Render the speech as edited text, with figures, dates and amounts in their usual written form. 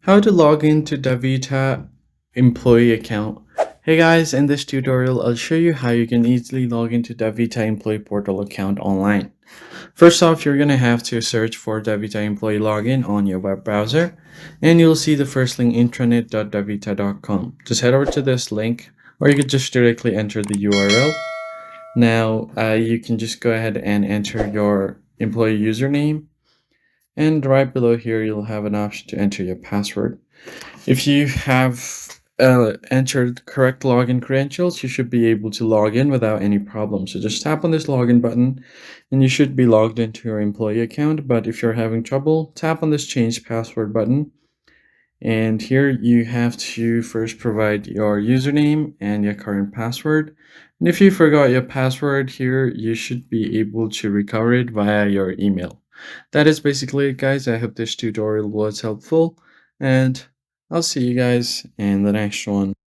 How to log into DaVita Employee account. Hey guys, in this tutorial, I'll show you how you can easily log into DaVita Employee Portal account online. First off, you're going to have to search for DaVita Employee Login on your web browser, and you'll see the first link intranet.davita.com. Just head over to this link, or you could just directly enter the URL. Now, you can just go ahead and enter your employee username, and right below here, you'll have an option to enter your password. If you have entered correct login credentials, you should be able to log in without any problem. So just tap on this login button and you should be logged into your employee account. But if you're having trouble, tap on this change password button. And here you have to first provide your username and your current password. And if you forgot your password here, you should be able to recover it via your email. That is basically it, guys. I hope this tutorial was helpful, and I'll see you guys in the next one.